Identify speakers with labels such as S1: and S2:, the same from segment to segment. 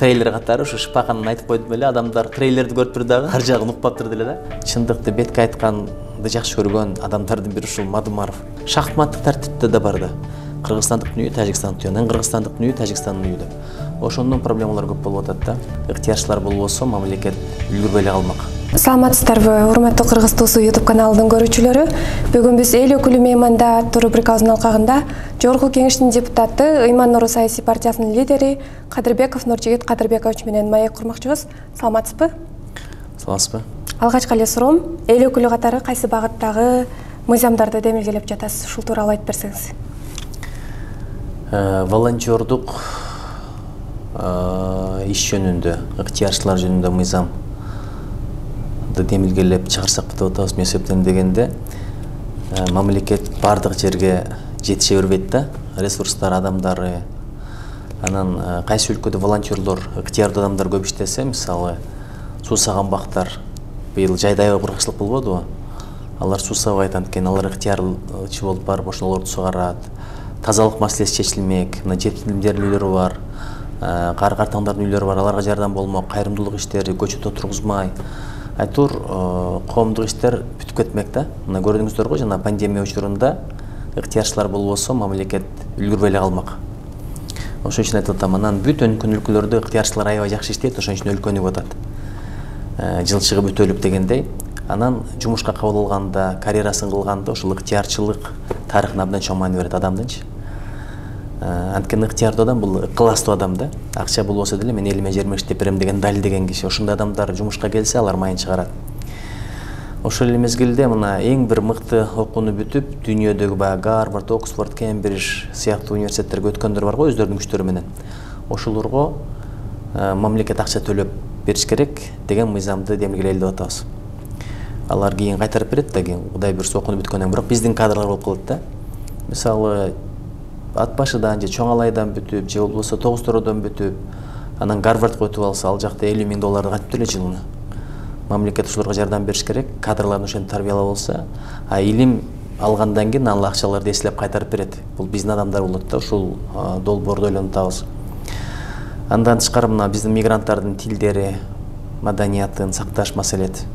S1: Трейлер катары ушу шпаканын айтып койдум эле, адамдар трейлерди көрүп туруп дагы ар жагын укпаптыр деле да. Чындыкты бетке айтканды жакшы көргөн адамдардын бири ушул Мадумаров. Шахматтык тартипте да бар да. Кыргызстандык дүнүйө, Тажикстандык дүнүйө, Кыргызстандык дүнүйө, Тажикстандын дүнүйү деп. Ошондон проблемалар көп болуп атат да. Ыктыярчылар болбосо мамлекет үлгүрбөй эле калмак.
S2: Саламатсыздарбы, урматтуу Кыргыз Туусу YouTube каналынын көрүүчүлөрү. Бүгүн биз эл өкүлү мейманда рубрикабыздын алкагында Жогорку Кеңештин депутаты, Ыйман Нуру саясий партиясынын лидери Кадырбеков Нуржигит Кадырбекович менен маек курмакчыбыз. Саламатсызбы?
S1: Саламатсызбы?
S2: Алгачкы эле суроом, эл өкүлү катары кайсы багыттагы мыйзамдарды демилгелеп жатасыз? Ушул тууралуу айтып берсеңиз.
S1: Волонтердук иш жөнүндө, ыктыярчылар жөнүндө мыйзам демилгелеп чыгарсак деп атабыз. Мен эсептейм дегенде мамлекет бардык жерге жетише бербейт да, ресурстар, адамдары. Анан кайсы өлкөдө волонтерлор, ыктыярдуу адамдар көп иштесе, мисалы суусаган бактар быйыл жайда аябай кургакчылык болбодубу? Алар суусабайт, анткени алар ыктыярчы болуп барып ошолорду сугарат. Тазалык маселеси чечилмек, мына жетимдердин үйлөрү бар, кар-картаңдардын үйлөрү бар, аларга жардам болмок, кайрымдуулук иштери, көчөт отургузмай. Айтур коомдук иштер бүтүп кетмек да. Мына көрдүңүздөр го, жана пандемия учурунда ыктыярчылар болбосо мамлекет үлгүрбөй эле калмак. Ошон үчүн айтып атам, анан бүт өнүккөн өлкөлөрдө ыктыярчылар аябай жакшы иштейт, ошон үчүн өлкөнүп атат. Жылчыгы бүтөлүп дегендей. Анан жумушка кабыл алганда, карьерасын кылганда ошол ыктыярчылык тарыхына абдан чоң маани берет адамдынчы. Анткени ыктыярдуу адам бул ыкыластуу адам да. Акча болбосо деле мен элиме жериме иштеп берем деген далилдеген киши. Ошондой адамдар жумушка келсе, алар майын чыгарат. Ошол эле мезгилде мына эң бир мыкты окууну бүтүп, дүйнөдөгү баягы Гарвард, Оксфорд, Кембридж сыяктуу университеттерге өткөндөр бар го, өздөрүнүн күчтөрү менен. Ошолорго мамлекет акча төлөп бериш керек деген мыйзамды демилгелейли деп атабыз. Алар кийин кайтарып берет да, кийин Кудай буйрса окууну бүткөндөн кийин, бирок биздин кадрлар болуп калат да. Мисалы ат башыдан же чоң алайдан бүтүп, же болбосо тогуз тородон бүтүп, анан Гарвардга өтүп алса, ал жакта $50,000 кайтып эле жылына. Мамлекет ошолорго жардам бериш керек, кадрларын ошентип тарбиялап алса, илим алгандан кийин ал акчаларды эслеп кайтарып берет. Бул биздин адамдар болот да, ушул долбоорду ойлонуп. Андан тышкары мына биздин мигранттардын тилдери, маданиятын сакташ маселет.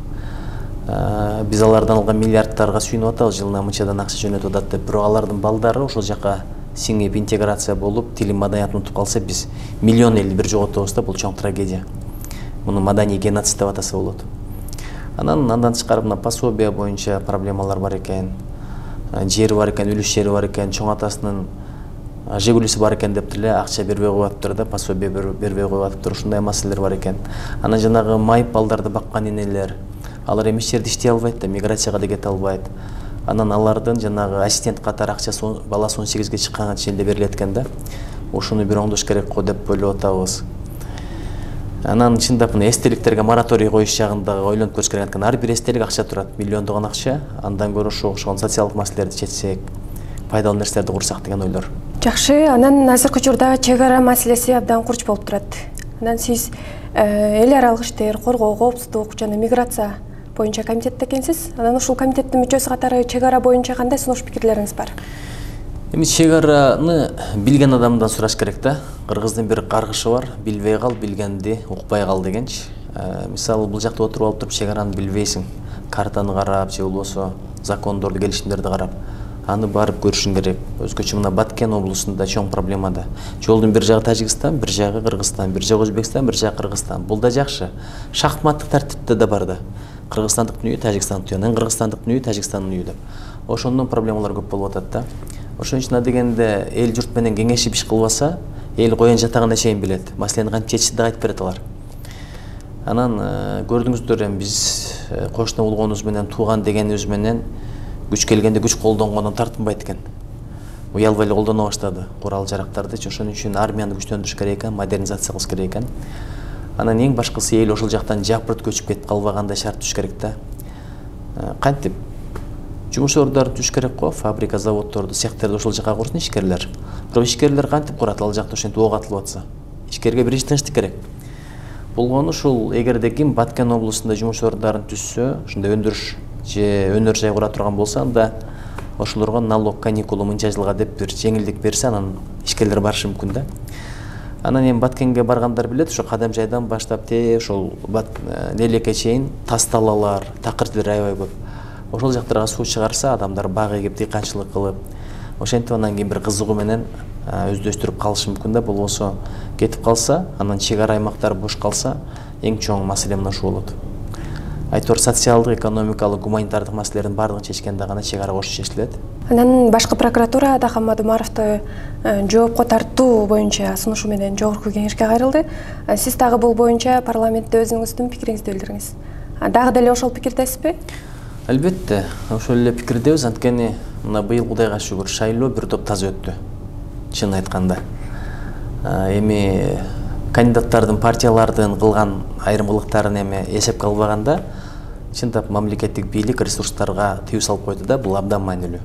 S1: Биз алардан алган миллиардтарга сүйүнүп атабыз, жылына мынчадан акча жөнөтүп атат деп, бирок алардын балдары ошол жака сиңип интеграция болуп, тилин маданиятын унутуп калса, биз миллион элди бир жоготобуз да, бул чоң трагедия. Муну маданий геноцид деп атаса болот. Андан тышкары мына пособия боюнча проблемалар бар экен. Жери бар экен, үлүш жери бар экен, чоң атасынын Жигулиси бар экен деп деле акча бербей коюп атыптыр да, пособия бербей коюп атыптыр, ушундай маселелер бар экен. Анан жанагы майып балдарды баккан энелер, алар эмес жерде иштей албайт да, миграцияга да кете албайт. Анан алардын жанагы ассистент катары акчасы баласы 18-ге чыкканга чейин берилет экен да. Ушуну бир оңдош керек го деп ойлоп атабыз. Анан чындап мына эстеликтерге мораторий коюш жагында ойлонуп көрүш керек экен. Ар бир эстелик акча турат, $1,000,000 акча. Андан көрө ошого окшогон социалдык маселелерди чечсек, пайдалуу нерселерди курсак деген ойлор.
S2: Жакшы, анан азыркы учурда чек ара маселеси абдан курч болуп турат. Анан сиз эл аралык иштер, коргоо, коопсуздук жана миграция боюнча комитетте экенсиз. Анан ушул комитеттин мүчөсү катары чек ара боюнча кандай сунуш пикирлериңиз бар?
S1: Эми чек араны билген адамдан сураш керек да. Кыргыздын бир каргышы бар, билбей кал, билгенди укпай кал дегенчи. Мисалы бул жакта отуруп алып туруп чек араны билбейсиң. Картаны карап, же болбосо закондорду, келишимдерди карап, аны барып көрүшүң керек. Өзгөчө мына Баткен облусунда чоң проблема да. Жолдун бир жагы Тажикстан, бир жагы Кыргызстан, бир жагы Өзбекстан, бир жагы Кыргызстан. Бул да жакшы. Шахматтык тартипте да бар да. Кыргызстандык дүнүйө, Тажикстандык дүнүйө, Кыргызстандык дүнүйө, Тажикстандын дүнүйү деп. Ошондон проблемалар көп болуп атат да. Ошон үчүн дегенде эл журт менен кеңешип иш кылбаса, эл коен жатагына чейин билет. Маселени кантип чечишти да айтып берет алар. Анан көрдүңүздөр, эми биз кошуна болгонубуз менен, тууган дегенибиз менен күч келгенде күч колдонгондон тартынбайт экен. Уялбай эле колдоно баштады курал жарактарды. Ошон үчүн армияны күчтөндүрүш керек экен, модернизация кылыш керек экен. Анан эң башкысы эл ошол жактан жапырт көчүп кетип калбагандай шарт түзүш керек да. Кантип жумуш ордорун түзүш керек го, фабрика, заводдорду, цехтерди ошол жака курсын ишкерлер. Бирок ишкерлер кантип курат, ал жакта ошентип ок атылып атса? Ишкерге биринчи тынчтык керек. Болгону ушул эгерде ким Баткен облусунда жумуш ордорун түзсө, ушундай өндүрүш же өнөр жай кура турган болсо, анда ошолорго налог каникулу мынча жылга деп бир жеңилдик берсе, анан ишкерлер барышы мүмкүн да. Анан эми Баткенге баргандар билет, ошо кадам жайдан баштап ошол Лелекке чейин тас талалар, такыр жерлер аябай көп. Ошол жактарга суу чыгарса, адамдар бак эгип, дыйканчылык кылып, ошентип анан кийин бир кызыгуу менен өздөштүрүп калышы мүмкүн да. Болбосо кетип калса, анан чек ара аймактар бош калса, эң чоң маселе мына ушул болот. Айтор социалдык, экономикалык, гуманитардык маселелердин баардыгын чечкенде гана чек ара кош чечилет.
S2: Анан башкы прокуратура Дахан Мадумаровду жоопко тартуу боюнча сунушу менен жогорку кеңешке кайрылды. Сиз дагы бул боюнча парламентте өзүңүздүн пикириңизди билдириңиз. Дагы деле ошол пикирдесизби?
S1: Албетте, ошол эле пикирдебиз. Анткени мына быйыл Кудайга шүгүр шайлоо бир топ таза өттү. Чын айтканда. Эми кандидаттардын, партиялардын кылган айрым кылыктарын эми эсепке албаганда, чындап мамлекеттик бийлик ресурстарга тыюу салып койду да, бул абдан маанилүү.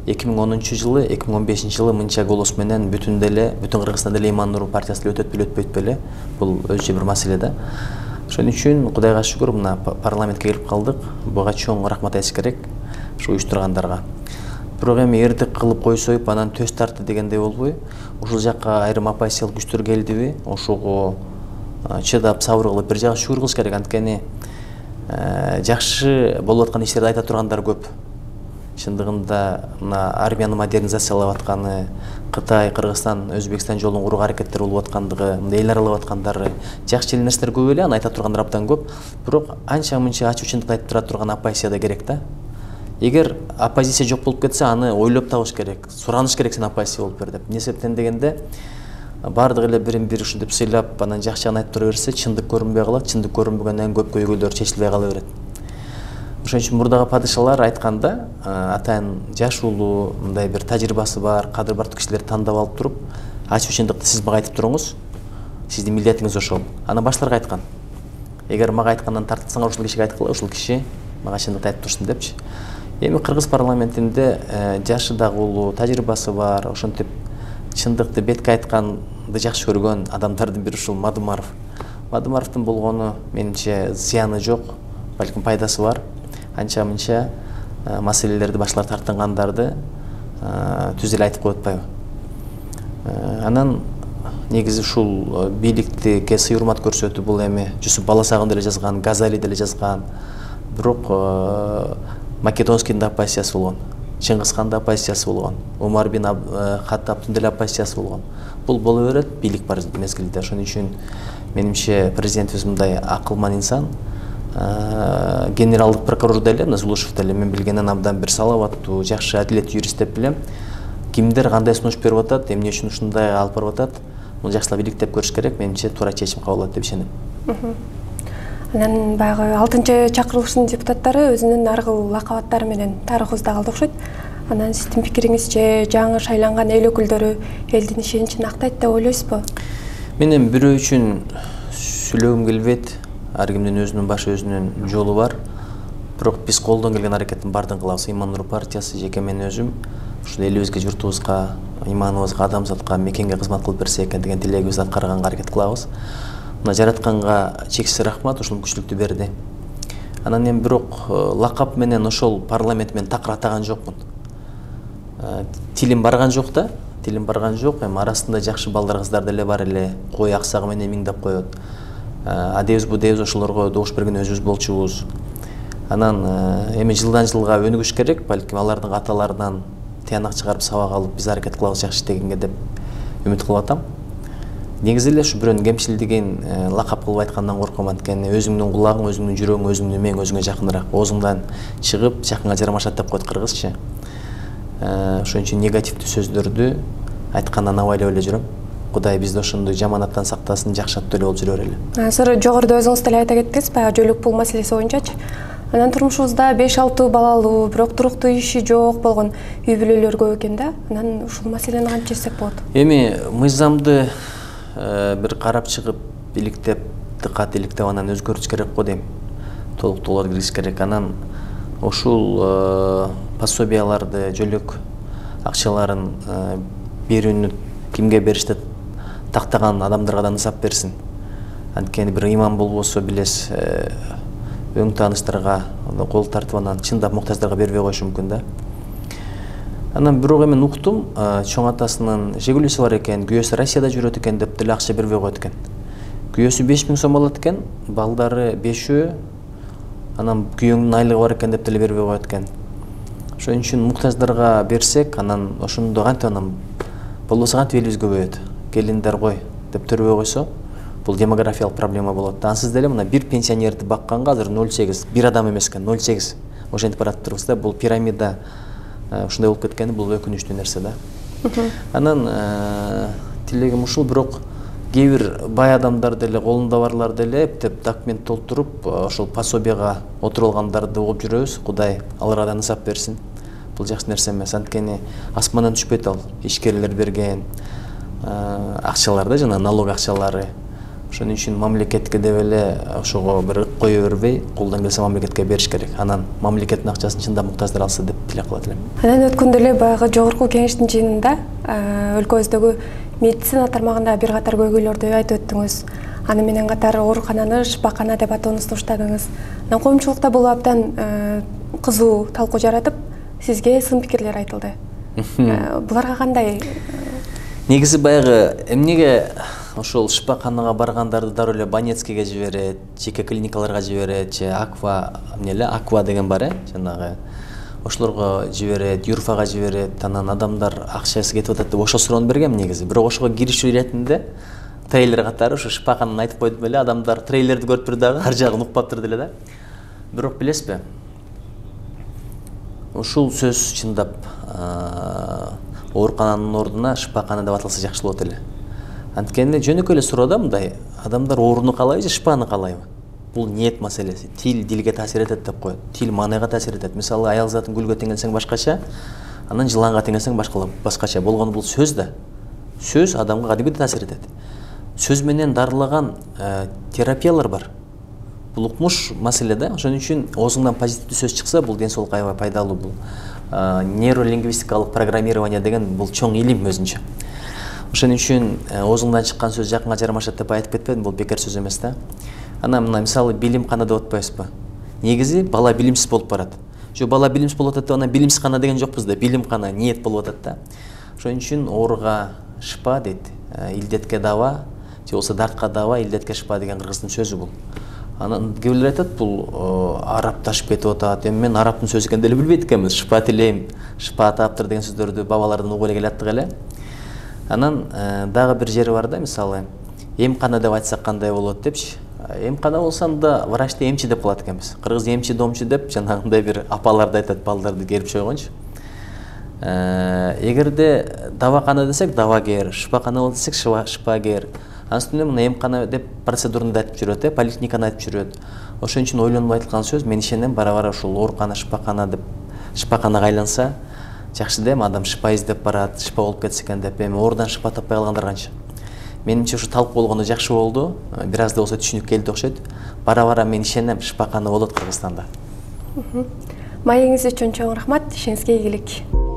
S1: 2010-жылы, 2015-жылы мынча голос менен бүтүн Кыргызстанда деле Иман Нуру партиясы өтөт беле, өтпөйт беле, бул өзүнчө бир маселе да. Ошон үчүн Кудайга шүгүр мына парламентке келип калдык. Буга чоң рахмат айтыш керек ушу уюштургандарга. Бирок эми эрдик кылып кой союп, анан төс тартты дегендей болбой, ушул жакка айрым оппозициялык күчтөр келдиби, ошого чыдап, сабыр кылып бир жагы шүгүр кылыш керек. Анткени жакшы болуп аткан иштерди айта тургандар көп. Чындыгында мына армияны модернизациялап атканы, Кытай, Кыргызстан, Өзбекстан жолун курууга аракеттер болуп аткандыгы, мындай эл аралап аткандары, жакшы нерселер көп эле, аны айта тургандар абдан көп. Бирок анча-мынча ачуу чындыкты айтып тура турган оппозиция да керек да. Эгер оппозиция жок болуп кетсе, аны ойлоп табыш керек, сураныш керек, сен оппозиция болуп бер деп. Эмне себептен дегенде, бардыгы эле бирин-бири ушинтип сыйлап, анан жакшы жагын айтып тура берсе, чындык көрүнбөй калат, чындык көрүнбөгөндөн көп көйгөйлөр чечилбей кала берет. Ошон үчүн мурдагы падышалар айтканда, атайын жаш улуу, мындай бир тажрыйбасы бар, кадыр бар кишилерди тандап алып туруп, ачуу чындыкты сиз мага айтып туруңуз, сиздин милдетиңиз ошол. Анан башталарга айткан. Эгер мага айткандан тартсаңар, ушул кишиге айткыла, ушул киши мага чындыкты айтып турсын депчи. Эми Кыргыз парламентинде жашы дагы улуу, тажрыйбасы бар, ошентип чындыкты бетке айтканды жакшы көргөн адамдардын бири ушул Мадумаров. Мадумаровдун болгону менимче зыяны жок, балким пайдасы бар. Анча-мынча маселелерди башкалар тартынгандарды түз эле айтып коюп атпайбы. Анан негизи ушул бийликтике сый урмат көрсөтүү бул эми Жусуп Баласагын деле жазган, Газали деле жазган. Бирок Македонскийдин да оппозициясы болгон, Чыңгызхандын да оппозициясы болгон, Умар бин Хаттабтын деле оппозициясы болгон. Бул боло берет бийлик бар мезгилде. Ошон үчүн менимче президентибиз мындай акылман инсан. Генералдык прокурор деле, Назулушев деле мен билгенден абдан бир салаваттуу, жакшы адилеттүү юрист деп билем. Кимдер кандай сунуш берип атат, эмне үчүн ушундай алып барып атат, муну жакшылап иликтеп көрүш керек. Менимче туура чечим кабыл алат деп ишенем.
S2: Анан баягы 6-чакырылыштын депутаттары өзүнүн ар кыл лакабаттары менен тарыхыбызда калды окшойт. Анан сиздин пикириңизче жаңы шайланган эл өкүлдөрү элдин ишеничин актайт деп ойлойсузбу? Мен
S1: эми бирөө үчүн сүйлөгүм келбейт. Ар кимдин өзүнүн башы, өзүнүн жолу бар. Бирок биз колдон келген аракеттин баардыгын кылабыз. Иман Нуру партиясы, жеке мен өзүм ушул элибизге, журтубузга, иманыбызга, адамзатка, мекенге кызмат кылып берсе экен деген тилегибизди аткарганга аракет кылабыз. Мына жаратканга чексиз рахмат, ушул мүмкүнчүлүктү берди. Анан эми бирок лакап менен ошол парламент менен такыр атаган жокмун. Тилим барган жок да, тилим барган жок. Эми арасында жакшы балдар, кыздар деле бар эле. Кой аксагы менен миңдеп коет. Адебиз бу дебиз, ошолорго добуш берген өзүбүз болчубуз. Анан эми жылдан жылга өнүгүш керек, балким алардын аталарынан тыянак чыгарып сабак алып биз аракет кылабыз жакшы иштегенге деп үмүт кылып атам. Негизи эле ушу бирөөнүн кемчилдигин лакап кылып айткандан корком. Анткени өзүңдүн кулагың, өзүңдүн жүрөгүң, өзүңдүн мээң өзүңө жакыныраак. Оозуңдан чыгып жакынга жармашат деп коет кыргызча. Ошон үчүн негативдүү сөздөрдү айткандан абайлап эле жүрөм. Кудай бизди ошондой жаманаттан сактасын, жакшы аттуу эле болуп жүрө берели.
S2: Азыр жогоруда өзүңүз деле айта кеттиңиз, баягы жөлөк пул маселеси боюнчачы. Анан турмушубузда 5-6 балалуу, бирок туруктуу иши жок болгон үй бүлөлөр көп экен да. Анан ушул маселени кантип чечсек болот?
S1: Эми мыйзамды бир карап чыгып, иликтеп, дыкат иликтеп анан өзгөртүш керек го дейм. Толуктоолор киргизиш керек. Анан ушул пособияларды, жөлөк акчаларын берүүнү кимге беришти тактаган адамдарга да нысап берсин. Анткени бир иман болбосо билес, өң тааныштарга кол тартып анан чындап муктаждарга бербей коюшу мүмкүн да. Анан бирок мен уктум, чоң атасынын Жигулиси бар экен, күйөөсү Россияда жүрөт экен деп деле акча бербей коет экен. Күйөөсү 5000 сом алат экен, балдары 5, анан күйөөңдүн айлыгы бар экен деп деле бербей коет экен. Ошон үчүн муктаждарга берсек, анан ошондо кантип анан болбосо кантип элибиз көбөйөт. Келиндер кой деп төрбөй койсо, бул демографиялык проблема болот. Ансыз деле мына бир пенсионерди бакканга азыр 0,8, бир адам эмес экен, 0,8. Ошентип барат турбуз да, бул пирамида ушундай болуп кеткени бул өкүнүчтүү нерсе да. Анан тилегим ушул, бирок кээ бир бай адамдар деле, колунда барлар деле эптеп документ толтуруп, ошол пособияга отуруп алгандарды угуп жүрөбүз. Кудай аларга да нысап берсин. Бул жакшы нерсе эмес. Анткени асмандан түшпөйт ал. Ишкерлер берген акчалар да, жана налог акчалары. Ошон үчүн мамлекетке деп эле ошого бир ык кое бербей, колдон келсе мамлекетке бериш керек. Анан мамлекеттин акчасын чындап муктаждар алса деп тилек кылат элем.
S2: Анан өткөндө эле баягы жогорку кеңештин жыйынында өлкөбүздөгү медицина тармагында бир катар көйгөйлөрдү айтып өттүңүз. Аны менен катар оорукананы шпакана деп атоону сунуштадыңыз. Анан коомчулукта бул абдан кызуу талкуу жаратып, сизге сын пикирлер айтылды. Буларга кандай?
S1: Негизи баягы эмнеге ошол шпаканага баргандарды дароо эле Банецкийге жиберет, жеке клиникаларга жиберет, же Аква деген бар, жанагы ошолорго жиберет, Юрфага жиберет, анан адамдар акчасы кетип атат деп ошо суроону бергем негизи. Бирок ошого киришүү иретинде трейлер катары ушу шпаканын айтып койдум эле, адамдар трейлерди көрүп тур дагы ар жагын укпаптыр деле да. Бирок билесизби? Ушул сөз чындап оорукананын ордуна шпакана деп аталса жакшы болот эле. Анткени жөнөкөй эле суроо да, мындай адамдар ооруну каалайбы же шпаны каалайбы? Бул ниет маселеси. Тил дилге таасир этет деп коет. Тил маанайга таасир этет. Мисалы, аял затын гүлгө теңелсең башкача, анан жыланга теңелсең башкача. Болгону бул сөз да. Сөз адамга кадимгидей таасир этет. Сөз менен дарылаган терапиялар бар. Бул укмуш маселе да. Ошон үчүн оозуңдан позитивдүү сөз чыкса, бул ден соолукка аябай пайдалуу. Бул нейролингвистикалык программирование деген бул чоң илим өзүнчө. Ошон үчүн оозуңдан чыккан сөз жакынга жармашат деп айтып кетпедим, бул бекер сөз эмес да. Анан мына мисалы билимкана деп атпайбызбы? Негизи бала билимсиз болуп барат. Жо бала билимсиз болуп атат деп анан билимсиз кана деген жокпуз да, билимкана ниет болуп атат да. Ошон үчүн ооруга шыпа дейт, илдетке дава, же болбосо дартка дава, илдетке шыпа деген кыргыздын сөзү бул. Анан кээ бирлер айтат, бул арабташып кетип атат. Эми мен арабтын сөзү экенин деле билбейт экенмин. Шыпа тилейм, шыпа таптыр деген сөздөрдү бабалардан угуп эле келаттык эле. Анан дагы бир жери бар да, мисалы, эмкана деп айтсак кандай болот депчи. Эмкана болсо анда врачты эмчи деп кылат экенбиз. Кыргыз эмчи домчу деп жанагындай бир апаларды айтат, балдарды келип чойгончу. Эгерде давакана десек давагер, шыпакана десек шыпагер. Анын үстүнө мына эмкана деп процедураны айтып жүрөт, поликлиниканы айтып жүрөт. Ошон үчүн ойлонуп айтылган сөз, мен ишенем, бара-бара ушул оорукана шыпакана деп шыпаканага айланса жакшы да, адам шыпа издеп барат, шыпа болуп кетсе экен деп. Эми оорудан шыпа таппай калгандар канча? Менимче ушу талкуу болгону жакшы болду. Бир аз да болсо түшүнүк келди окшойт. Бара-бара мен ишенем, шыпакана болот Кыргызстанда.
S2: Маегиңиз үчүн чоң рахмат, ишиңизге ийгилик.